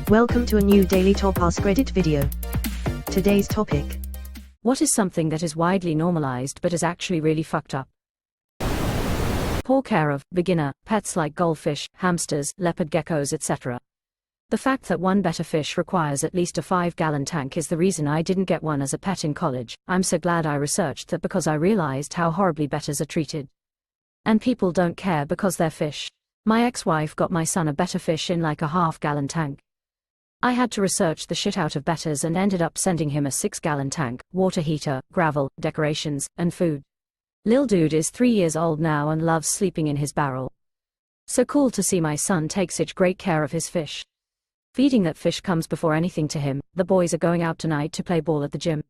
Welcome to a new daily top AskReddit video. Today's topic: what is something that is widely normalized but is actually really fucked up? Poor care of, beginner, pets like goldfish, hamsters, leopard geckos, etc. The fact that one better fish requires at least a 5-gallon tank is the reason I didn't get one as a pet in college. I'm so glad I researched that because I realized how horribly betters are treated. And people don't care because they're fish. My ex-wife got my son a better fish in like a half-gallon tank. I had to research the shit out of betters and ended up sending him a 6-gallon tank, water heater, gravel, decorations, and food. Lil dude is 3 years old now and loves sleeping in his barrel. So cool to see my son take such great care of his fish. Feeding that fish comes before anything to him. The boys are going out tonight to play ball at the gym.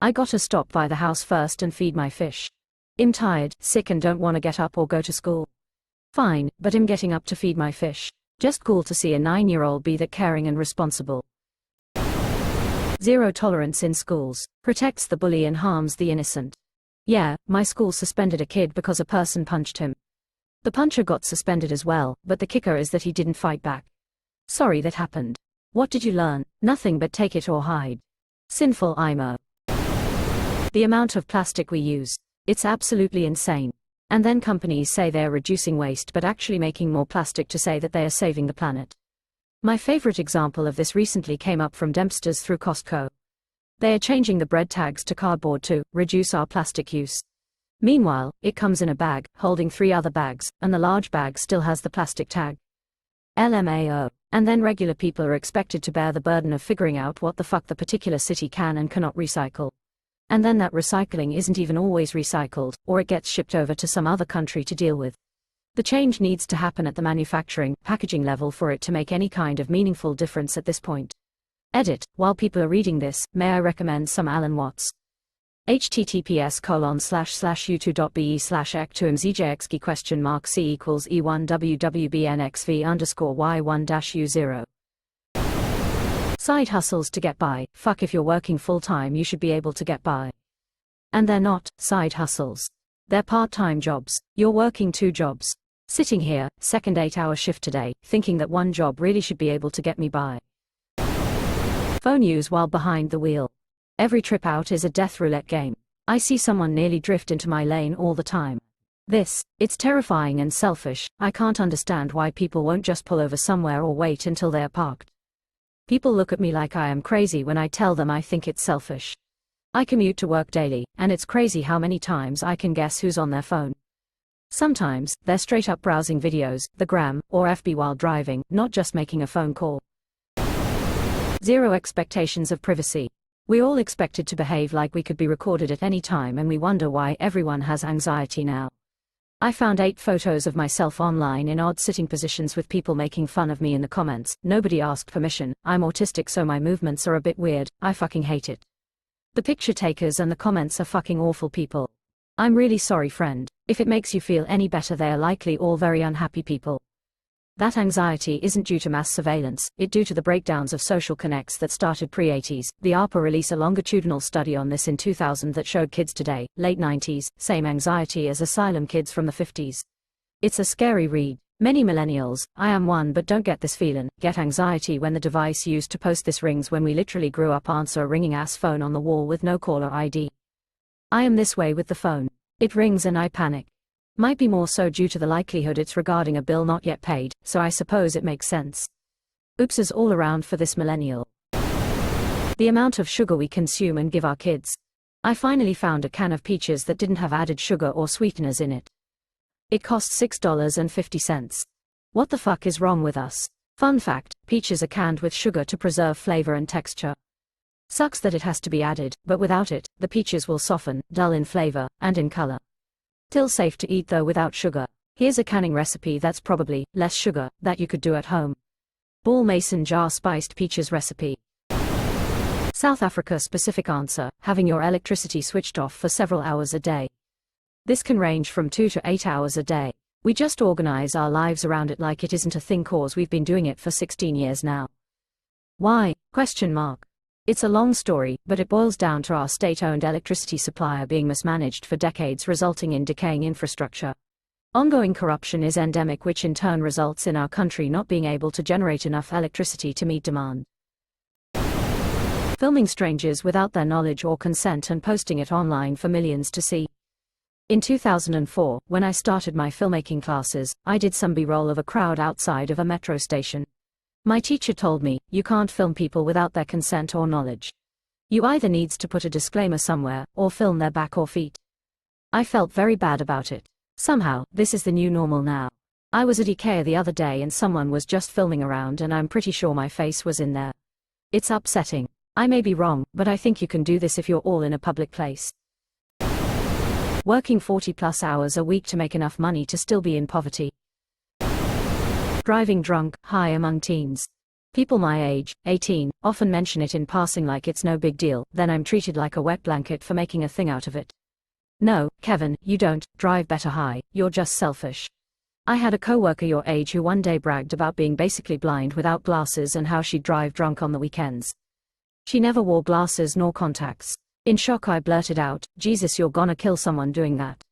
I gotta stop by the house first and feed my fish. I'm tired, sick and don't wanna get up or go to school. Fine, but I'm getting up to feed my fish. Just cool to see a 9-year-old be that caring and responsible. Zero tolerance in schools. Protects the bully and harms the innocent. Yeah, my school suspended a kid because a person punched him. The puncher got suspended as well, but the kicker is that he didn't fight back. Sorry that happened. What did you learn? Nothing but take it or hide. Sinful IMO. The amount of plastic we use. It's absolutely insane. And then companies say they are reducing waste but actually making more plastic to say that they are saving the planet. My favorite example of this recently came up from Dempsters through Costco. They are changing the bread tags to cardboard to reduce our plastic use. Meanwhile, it comes in a bag, holding 3 other bags, and the large bag still has the plastic tag. LMAO. And then regular people are expected to bear the burden of figuring out what the fuck the particular city can and cannot recycle. And then that recycling isn't even always recycled, or it gets shipped over to some other country to deal with. The change needs to happen at the manufacturing, packaging level for it to make any kind of meaningful difference at this point. Edit. While people are reading this, may I recommend some Alan Watts? https://youtube.be/ek2mzjxg?c=e1 wwbnxv_y1-u0. Side hustles to get by. Fuck, if you're working full-time you should be able to get by. And they're not side hustles. They're part-time jobs. You're working 2 jobs. Sitting here, second 8-hour shift today, thinking that one job really should be able to get me by. Phone use while behind the wheel. Every trip out is a death roulette game. I see someone nearly drift into my lane all the time. It's terrifying and selfish. I can't understand why people won't just pull over somewhere or wait until they are parked. People look at me like I am crazy when I tell them I think it's selfish. I commute to work daily, and it's crazy how many times I can guess who's on their phone. Sometimes, they're straight up browsing videos, the gram, or FB while driving, not just making a phone call. Zero expectations of privacy. We're all expected to behave like we could be recorded at any time, and we wonder why everyone has anxiety now. I found 8 photos of myself online in odd sitting positions with people making fun of me in the comments. Nobody asked permission. I'm autistic, so my movements are a bit weird. I fucking hate it. The picture takers and the comments are fucking awful people. I'm really sorry, friend. If it makes you feel any better, they are likely all very unhappy people. That anxiety isn't due to mass surveillance, it's due to the breakdowns of social connects that started pre-80s. The ARPA released a longitudinal study on this in 2000 that showed kids today, late 90s, same anxiety as asylum kids from the 50s. It's a scary read. Many millennials, I am one but don't get this feeling, get anxiety when the device used to post this rings when we literally grew up answer a ringing ass phone on the wall with no caller ID. I am this way with the phone. It rings and I panic. Might be more so due to the likelihood it's regarding a bill not yet paid, so I suppose it makes sense. Oopses all around for this millennial. The amount of sugar we consume and give our kids. I finally found a can of peaches that didn't have added sugar or sweeteners in it. It cost $6.50. What the fuck is wrong with us? Fun fact, peaches are canned with sugar to preserve flavor and texture. Sucks that it has to be added, but without it, the peaches will soften, dull in flavor, and in color. Still safe to eat though without sugar. Here's a canning recipe that's probably less sugar that you could do at home. Ball mason jar spiced peaches recipe. South Africa specific answer: having your electricity switched off for several hours a day. This can range from 2 to 8 hours a day. We just organize our lives around it like it isn't a thing, cause we've been doing it for 16 years now. Why? It's a long story, but it boils down to our state-owned electricity supplier being mismanaged for decades, resulting in decaying infrastructure. Ongoing corruption is endemic, which in turn results in our country not being able to generate enough electricity to meet demand. Filming strangers without their knowledge or consent and posting it online for millions to see. In 2004, when I started my filmmaking classes, I did some B-roll of a crowd outside of a metro station. My teacher told me, you can't film people without their consent or knowledge. You either needs to put a disclaimer somewhere, or film their back or feet. I felt very bad about it. Somehow, this is the new normal now. I was at IKEA the other day and someone was just filming around and I'm pretty sure my face was in there. It's upsetting. I may be wrong, but I think you can do this if you're all in a public place. Working 40+ hours a week to make enough money to still be in poverty. Driving drunk, high among teens. People my age, 18, often mention it in passing like it's no big deal, then I'm treated like a wet blanket for making a thing out of it. No, Kevin, you don't drive better high, you're just selfish. I had a coworker your age who one day bragged about being basically blind without glasses and how she'd drive drunk on the weekends. She never wore glasses nor contacts. In shock I blurted out, Jesus, you're gonna kill someone doing that.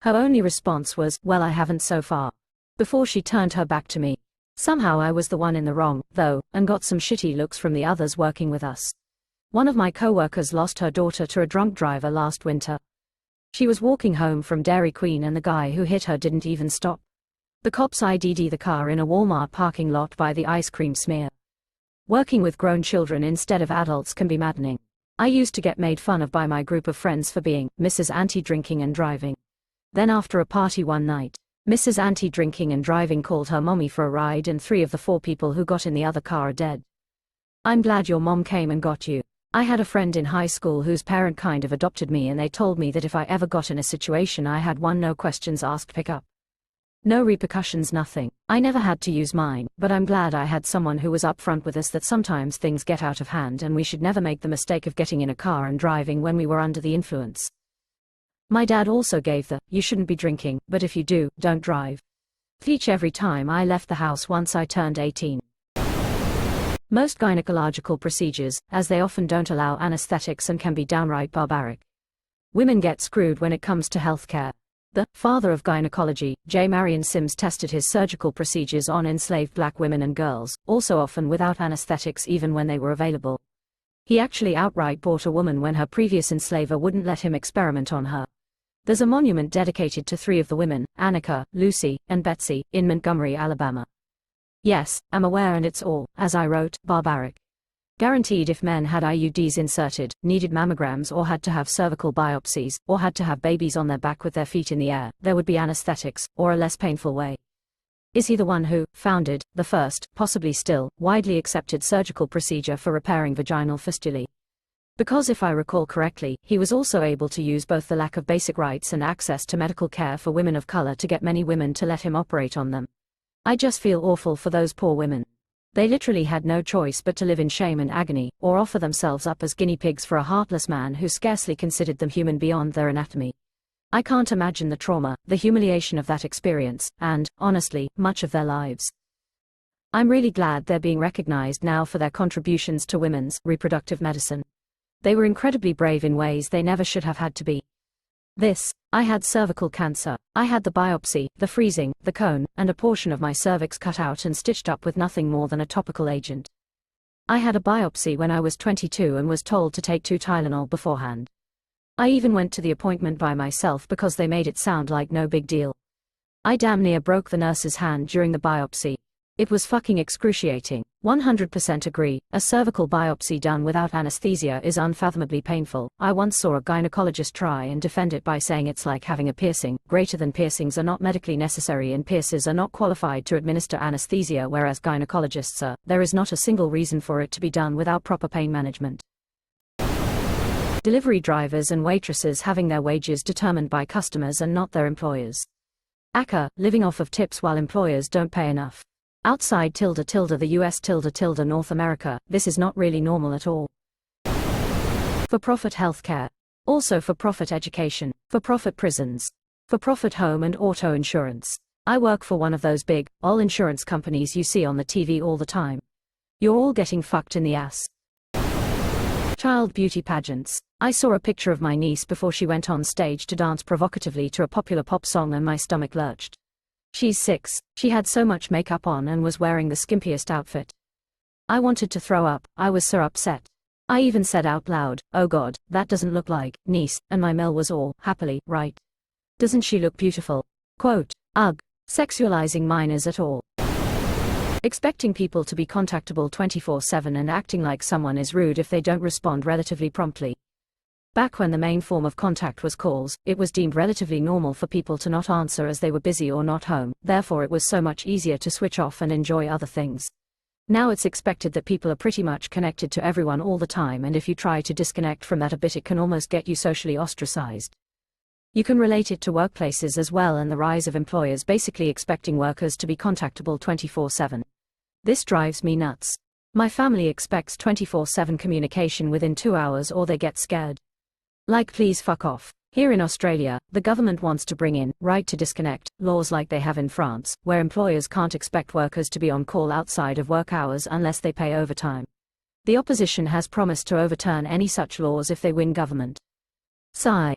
Her only response was, well, I haven't so far. Before she turned her back to me. Somehow I was the one in the wrong, though, and got some shitty looks from the others working with us. One of my coworkers lost her daughter to a drunk driver last winter. She was walking home from Dairy Queen and the guy who hit her didn't even stop. The cops ID'd the car in a Walmart parking lot by the ice cream smear. Working with grown children instead of adults can be maddening. I used to get made fun of by my group of friends for being Mrs. Anti-Drinking and Driving. Then after a party one night, Mrs. Anti-Drinking and Driving called her mommy for a ride and 3 of the 4 people who got in the other car are dead. I'm glad your mom came and got you. I had a friend in high school whose parent kind of adopted me and they told me that if I ever got in a situation I had one no questions asked pickup. No repercussions, nothing. I never had to use mine, but I'm glad I had someone who was upfront with us that sometimes things get out of hand and we should never make the mistake of getting in a car and driving when we were under the influence. My dad also gave the, you shouldn't be drinking, but if you do, don't drive. Speech every time I left the house once I turned 18. Most gynecological procedures, as they often don't allow anesthetics and can be downright barbaric. Women get screwed when it comes to healthcare. The father of gynecology, J. Marion Sims, tested his surgical procedures on enslaved black women and girls, also often without anesthetics even when they were available. He actually outright bought a woman when her previous enslaver wouldn't let him experiment on her. There's a monument dedicated to 3 of the women, Annika, Lucy, and Betsy, in Montgomery, Alabama. Yes, I'm aware, and it's all, as I wrote, barbaric. Guaranteed if men had IUDs inserted, needed mammograms or had to have cervical biopsies, or had to have babies on their back with their feet in the air, there would be anesthetics, or a less painful way. Is he the one who founded the first, possibly still, widely accepted surgical procedure for repairing vaginal fistulae? Because if I recall correctly, he was also able to use both the lack of basic rights and access to medical care for women of color to get many women to let him operate on them. I just feel awful for those poor women. They literally had no choice but to live in shame and agony, or offer themselves up as guinea pigs for a heartless man who scarcely considered them human beyond their anatomy. I can't imagine the trauma, the humiliation of that experience, and, honestly, much of their lives. I'm really glad they're being recognized now for their contributions to women's reproductive medicine. They were incredibly brave in ways they never should have had to be. I had cervical cancer. I had the biopsy, the freezing, the cone, and a portion of my cervix cut out and stitched up with nothing more than a topical agent. I had a biopsy when I was 22 and was told to take 2 Tylenol beforehand. I even went to the appointment by myself because they made it sound like no big deal. I damn near broke the nurse's hand during the biopsy. It was fucking excruciating. 100% agree. A cervical biopsy done without anesthesia is unfathomably painful. I once saw a gynecologist try and defend it by saying it's like having a piercing. Greater than piercings are not medically necessary and piercers are not qualified to administer anesthesia, whereas gynecologists are. There is not a single reason for it to be done without proper pain management. Delivery drivers and waitresses having their wages determined by customers and not their employers. ACA, living off of tips while employers don't pay enough. Outside the US North America, this is not really normal at all. For-profit healthcare. Also for-profit education. For-profit prisons. For-profit home and auto insurance. I work for one of those big, all insurance companies you see on the TV all the time. You're all getting fucked in the ass. Child beauty pageants. I saw a picture of my niece before she went on stage to dance provocatively to a popular pop song and my stomach lurched. She's 6, she had so much makeup on and was wearing the skimpiest outfit. I wanted to throw up, I was so upset. I even said out loud, "Oh god, that doesn't look like niece," and my Mel was all, happily, right. "Doesn't she look beautiful?" Quote, ugh. Sexualizing minors at all. Expecting people to be contactable 24/7 and acting like someone is rude if they don't respond relatively promptly. Back when the main form of contact was calls, it was deemed relatively normal for people to not answer as they were busy or not home, therefore it was so much easier to switch off and enjoy other things. Now it's expected that people are pretty much connected to everyone all the time, and if you try to disconnect from that a bit, it can almost get you socially ostracized. You can relate it to workplaces as well, and the rise of employers basically expecting workers to be contactable 24/7. This drives me nuts. My family expects 24/7 communication within 2 hours or they get scared. Like, please fuck off. Here in Australia, the government wants to bring in right to disconnect laws like they have in France, where employers can't expect workers to be on call outside of work hours unless they pay overtime. The opposition has promised to overturn any such laws if they win government. Sigh.